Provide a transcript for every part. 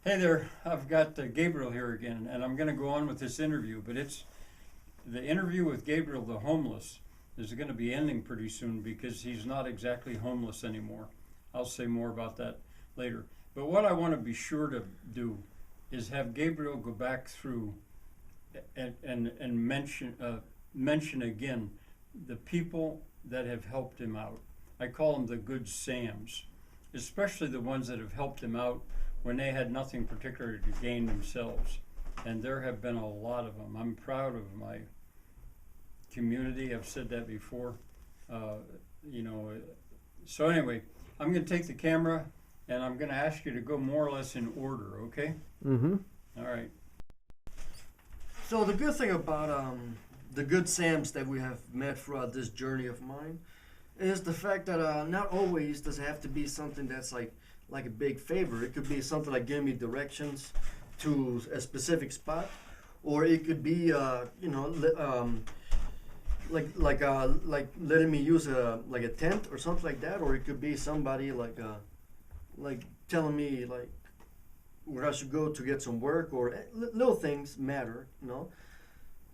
Hey there, I've got Gabriel here again, and I'm going to go on with this interview. But it's the interview with Gabriel, the homeless, is going to be ending pretty soon because he's not exactly homeless anymore. I'll say more about that later. But what I want to be sure to do is have Gabriel go back through and mention again the people that have helped him out. I call them the good Sams, especially the ones that have helped him out when they had nothing particular to gain themselves. And there have been a lot of them. I'm proud of my community. I've said that before. Uh, you know, so anyway, I'm going to take the camera and I'm going to ask you to go more or less in order, okay? Mm-hmm. All right. So the good thing about the good Sams that we have met throughout this journey of mine is the fact that not always does it have to be something that's like a big favor. It could be something like giving me directions to a specific spot, or it could be like letting me use a tent or something like that, or it could be somebody like telling me like where I should go to get some work, or little things matter, you know.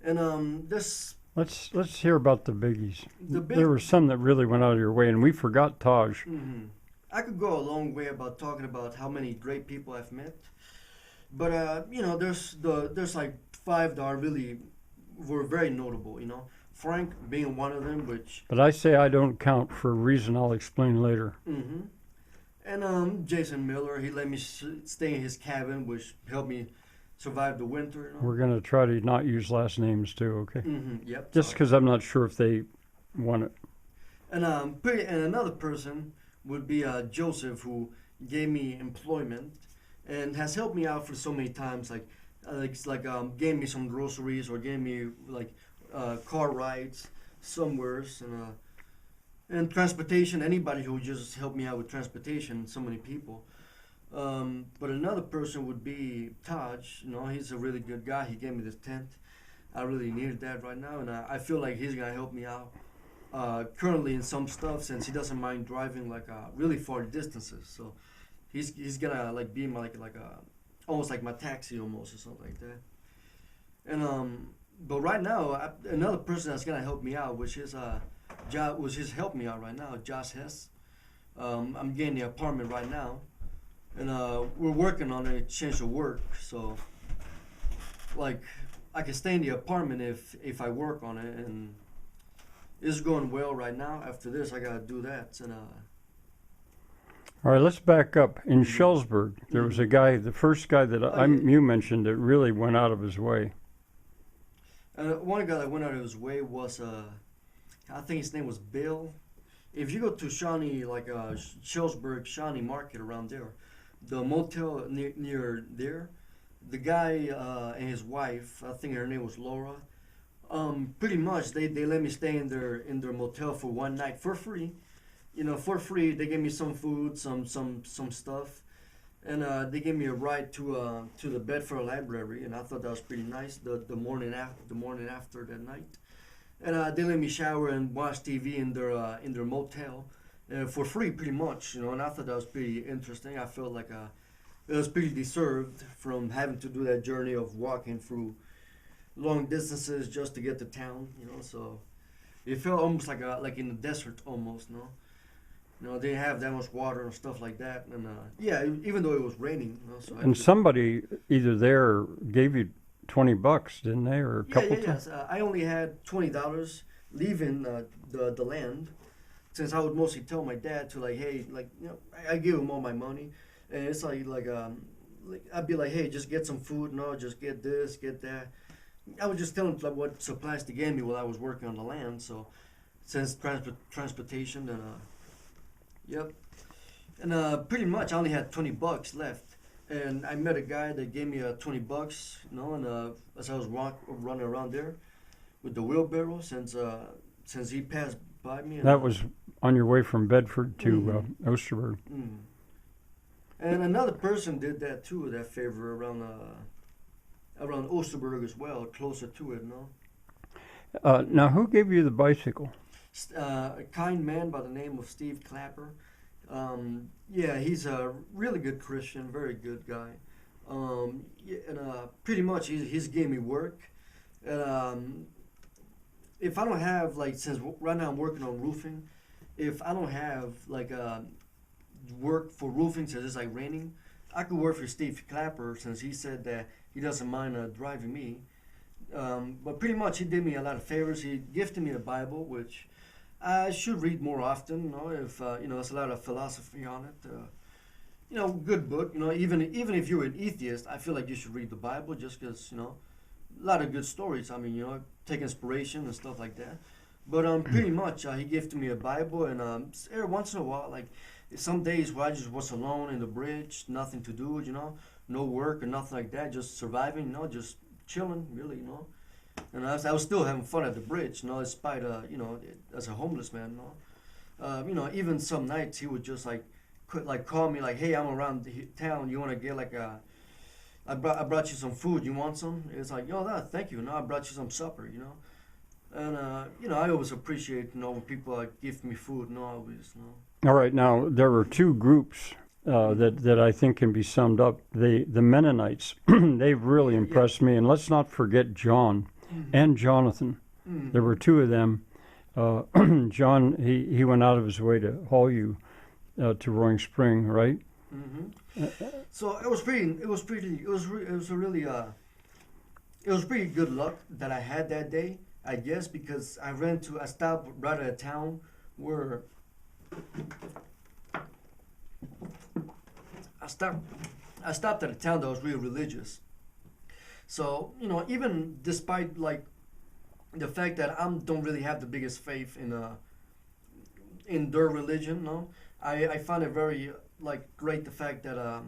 And this Let's hear about the biggies. the big. There were some that really went out of your way, and we forgot Taj. Mhm. I could go a long way about talking about how many great people I've met, but there's like five that are really were very notable. You know, Frank being one of them, which But I say I don't count for a reason I'll explain later. hmm and Jason Miller, he let me stay in his cabin, which helped me survive the winter. You know? We're going to try to not use last names too, okay? Yep. Just sorry. because I'm not sure if they want it. And another person would be Joseph, who gave me employment and has helped me out for so many times. Gave me some groceries or gave me car rides somewheres and transportation. Anybody who just helped me out with transportation. So many people. But another person would be Taj. You know, he's a really good guy. He gave me this tent. I really needed that right now, and I feel like he's gonna help me out currently in some stuff since he doesn't mind driving really far distances. So he's gonna like be my like a almost like my taxi almost or something like that. And but right now another person that's gonna help me out, which is which is helping me out right now, Josh Hess. I'm getting the apartment right now, and we're working on an exchange of work. So like I can stay in the apartment if I work on it, and it's going well right now. After this, I gotta do that. And All right, let's back up. In Mhm. Shellsburg, there was a guy, the first guy that Oh, yeah. you mentioned that really went out of his way. One guy that went out of his way was I think his name was Bill. If you go to Shawnee, Shellsburg, Shawnee Market around there, the motel near there, the guy and his wife, I think her name was Laura. Pretty much they let me stay in their motel for one night for free. You know, for free. They gave me some food, some stuff, and they gave me a ride to the Bedford Library, and I thought that was pretty nice. The morning after that night, and they let me shower and watch TV in their motel, for free, pretty much. You know, and I thought that was pretty interesting. I felt like it was pretty deserved from having to do that journey of walking through long distances just to get to town. You know, so it felt almost like in the desert almost. No. You know, they didn't have that much water and stuff like that, and even though it was raining, you know, so And somebody either there gave you $20, didn't they, or a couple times? yes. I only had $20 leaving the land, since I would mostly tell my dad to hey, I give him all my money, and it's I'd be like, hey, just get some food, no, just get this, get that. I would just tell him what supplies to give me while I was working on the land. So since transportation and yep. And pretty much I only had $20 left. And I met a guy that gave me $20, you know, and as I was running around there with the wheelbarrow, since he passed by me. And, That was on your way from Bedford to Osterberg. mm. And another person did that too, that favor around Osterberg as well, closer to it, no? Now, who gave you the bicycle? A kind man by the name of Steve Clapper. Yeah, he's a really good Christian, very good guy. And pretty much he's gave me work. And if I don't have like, since right now I'm working on roofing, if I don't have like work for roofing since it's like raining, I could work for Steve Clapper since he said that he doesn't mind driving me. But pretty much he did me a lot of favors. He gifted me a Bible, which I should read more often. You know, if there's a lot of philosophy on it. Good book. Even if you're an atheist, I feel like you should read the Bible just because a lot of good stories. I mean, take inspiration and stuff like that. But pretty much he gifted me a Bible, and every once in a while, like some days where I just was alone in the bridge, nothing to do, no work or nothing like that, just surviving, just chilling, really, And I was still having fun at the bridge, despite as a homeless man, even some nights he would just call me like, hey, I'm around town. You want to get I brought you some food. You want some? It's like, thank you. I brought you some supper. And I always appreciate when people give me food. Always. All right, now there were two groups that I think can be summed up. The Menanites, they've really impressed me, and let's not forget John and Jonathan. There were two of them. John, he went out of his way to haul you to Roaring Spring, right? So it was pretty good luck that I had that day, I guess, because I stopped right at a town where I stopped at a town that was really religious. So even despite like the fact that I don't really have the biggest faith in their religion, I find it very great the fact that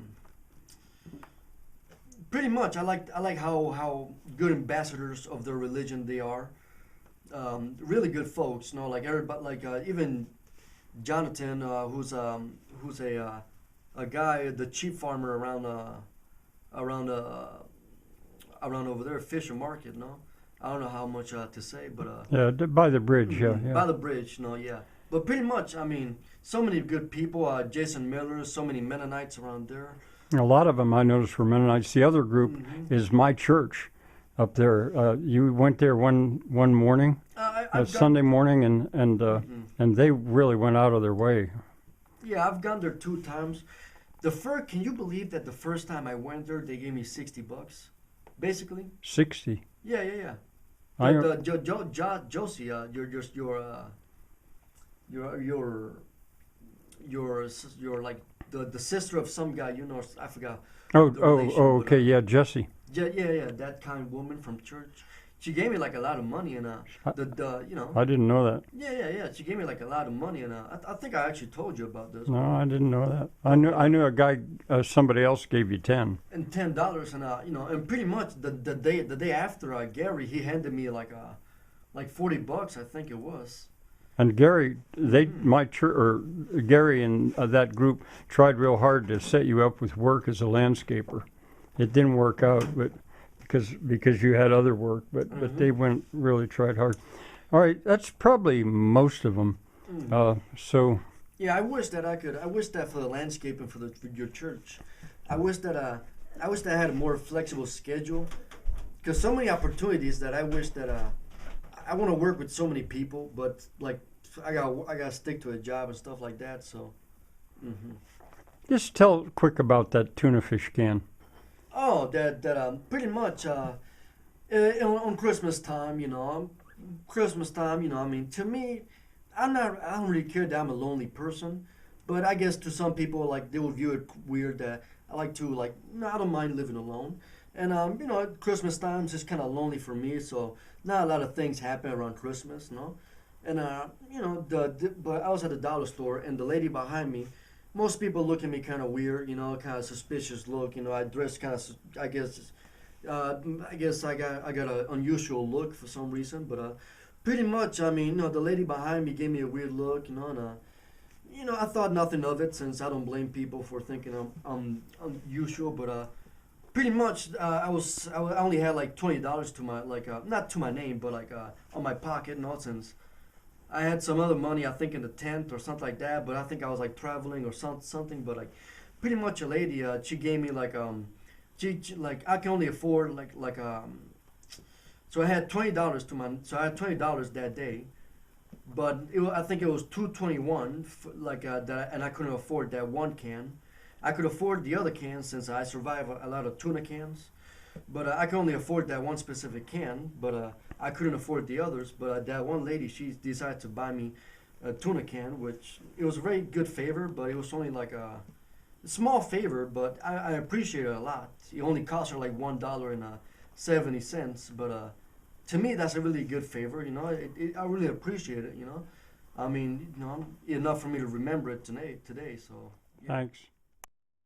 pretty much I like how good ambassadors of their religion they are. Really good folks, like everybody, even Jonathan, who's a guy, the sheep farmer around over there, Fisher Market. I don't know how much to say, but by the bridge, yeah. By the bridge, yeah. But pretty much, I mean, so many good people. Jason Miller, so many Menonites around there. A lot of them I noticed were Mennonites. The other group is my church up there. You went there one morning, Sunday morning, and they really went out of their way. Yeah, I've gone there 2 times. Can you believe that the first time I went there, they gave me $60, basically? 60. Yeah. Josie, you're like the sister of some guy, I forgot. Okay, yeah, Jesse. Yeah, that kind woman from church. She gave me a lot of money, and I didn't know that. Yeah. She gave me a lot of money, and I think I actually told you about this. No, I didn't know that. I knew a guy. Somebody else gave you 10. And $10, and and pretty much the day after, Gary, he handed me like $40, I think it was. And Gary, my church, or Gary and that group tried real hard to set you up with work as a landscaper. It didn't work out, but because you had other work, but they really tried hard. All right, that's probably most of them. So. Yeah, I wish that for the landscaping for your church, I wish that I had a more flexible schedule, because so many opportunities that I wish that I want to work with so many people, but I gotta stick to a job and stuff like that. So, Just tell quick about that tuna fish can. Oh, that pretty much on Christmas time, I mean, to me, I don't really care that I'm a lonely person, but I guess to some people, they will view it weird that I like to, I don't mind living alone. And, at Christmas time is just kind of lonely for me, so not a lot of things happen around Christmas, And, but I was at the dollar store, and the lady behind me, most people look at me kind of weird, kind of suspicious look. I dress kind of, I guess I got an unusual look for some reason. But pretty much, I mean, the lady behind me gave me a weird look, and I thought nothing of it, since I don't blame people for thinking I'm unusual. But pretty much, I only had $20 to my not to my name, but on my pocket, since I had some other money, I think in the tent or something like that, but I think I was traveling or something. But pretty much a lady, she gave me like I can only afford so I had $20 so I had $20 that day, but I think it was $2.21 and I couldn't afford that one can. I could afford the other cans since I survive a lot of tuna cans, but I could only afford that one specific can. But I couldn't afford the others. But that one lady, she decided to buy me a tuna can, which it was a very good favor, but it was only like a small favor, but I appreciate it a lot. It only cost her like $1.70, but to me that's a really good favor. You know, I really appreciate it. You know, I mean, you know, enough for me to remember it today. So yeah. Thanks.